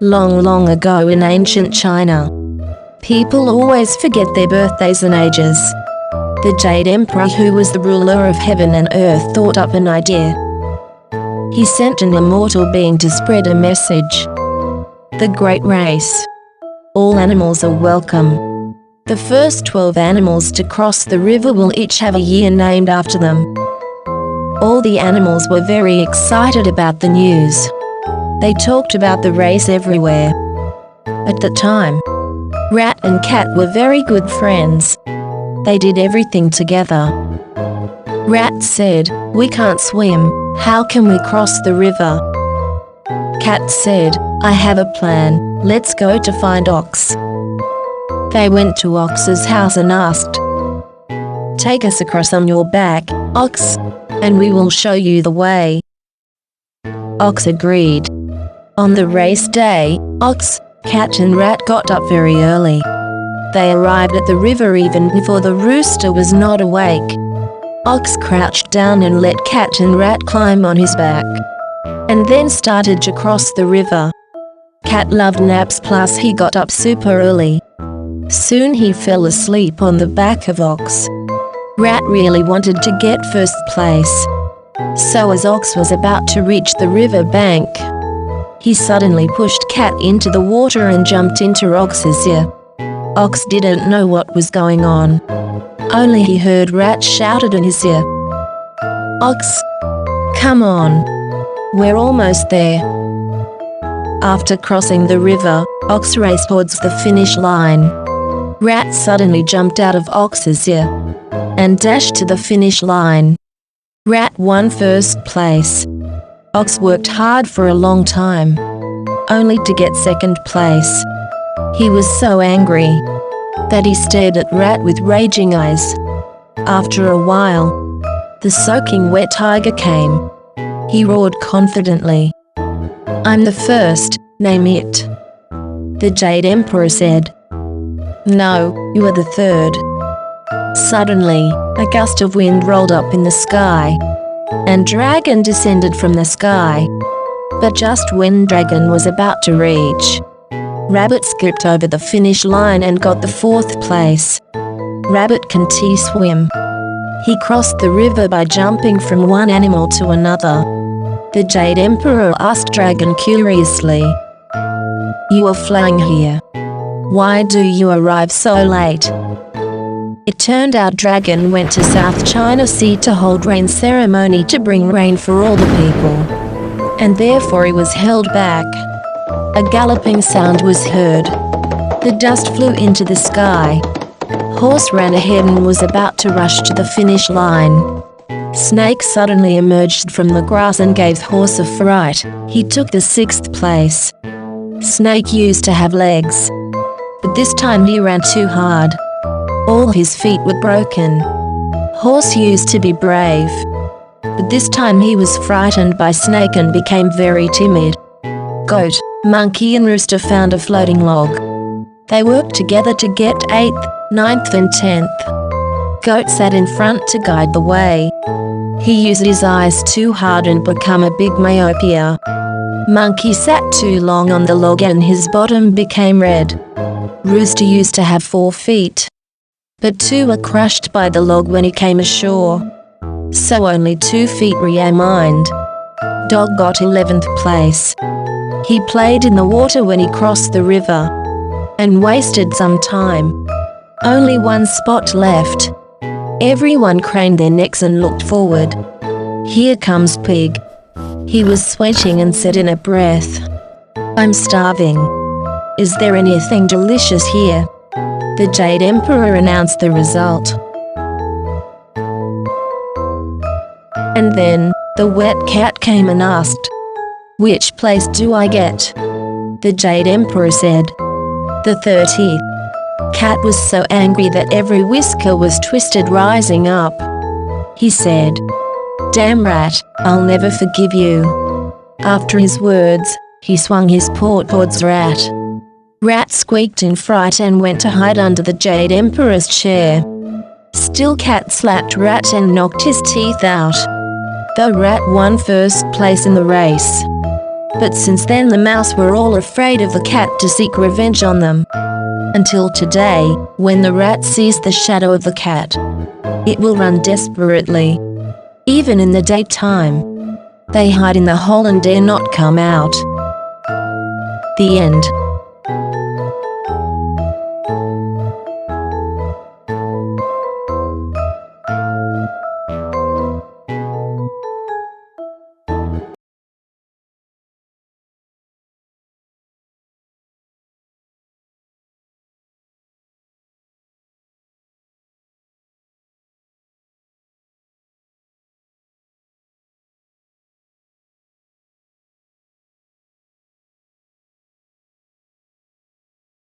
Long, long ago in ancient China, people always forget their birthdays and ages. The Jade Emperor, who was the ruler of heaven and earth, thought up an idea. He sent an immortal being to spread a message. The great race. All animals are welcome. The first 12 animals to cross the river will each have a year named after them. All the animals were very excited about the news. They talked about the race everywhere. At the time, Rat and Cat were very good friends. They did everything together. Rat said, "We can't swim, how can we cross the river?" Cat said, "I have a plan, let's go to find Ox." They went to Ox's house and asked, "Take us across on your back, Ox, and we will show you the way." Ox agreed. On the race day, Ox, Cat and Rat got up very early. They arrived at the river even before the rooster was not awake. Ox crouched down and let Cat and Rat climb on his back, and then started to cross the river. Cat loved naps, plus he got up super early. Soon he fell asleep on the back of Ox. Rat really wanted to get first place. So as Ox was about to reach the river bank, he suddenly pushed Cat into the water and jumped into Ox's ear. Ox didn't know what was going on. Only he heard Rat shouted in his ear, "Ox, come on, we're almost there." After crossing the river, Ox raced towards the finish line. Rat suddenly jumped out of Ox's ear and dashed to the finish line. Rat won first place. Ox worked hard for a long time, only to get second place. He was so angry that he stared at Rat with raging eyes. After a while, the soaking wet tiger came. He roared confidently, "I'm the first, name it." The Jade Emperor said, "No, you are the third." Suddenly, a gust of wind rolled up in the sky, and Dragon descended from the sky. But just when Dragon was about to reach, Rabbit skipped over the finish line and got the fourth place. Rabbit can swim. He crossed the river by jumping from one animal to another. The Jade Emperor asked Dragon curiously, "You are flying here. Why do you arrive so late?" It turned out Dragon went to South China Sea to hold rain ceremony to bring rain for all the people, and therefore he was held back. A galloping sound was heard. The dust flew into the sky. Horse ran ahead and was about to rush to the finish line. Snake suddenly emerged from the grass and gave Horse a fright. He took the sixth place. Snake used to have legs, but this time he ran too hard. All his feet were broken. Horse used to be brave, but this time he was frightened by Snake and became very timid. Goat, Monkey and Rooster found a floating log. They worked together to get 8th, 9th and 10th. Goat sat in front to guide the way. He used his eyes too hard and became a big myopia. Monkey sat too long on the log and his bottom became red. Rooster used to have 4 feet, but 2 were crushed by the log when he came ashore, so only 2 feet remained. Dog got 11th place. He played in the water when he crossed the river, and wasted some time. Only 1 spot left. Everyone craned their necks and looked forward. Here comes Pig. He was sweating and said in a breath, "I'm starving. Is there anything delicious here?" The Jade Emperor announced the result. And then, the wet cat came and asked, "Which place do I get?" The Jade Emperor said, "The 30th. Cat was so angry that every whisker was twisted rising up. He said, "Damn rat, I'll never forgive you." After his words, he swung his paw towards Rat. Rat squeaked in fright and went to hide under the Jade Emperor's chair. Still Cat slapped Rat and knocked his teeth out. The Rat won first place in the race. But since then the mouse were all afraid of the cat to seek revenge on them. Until today, when the rat sees the shadow of the cat, it will run desperately. Even in the daytime, they hide in the hole and dare not come out. The end.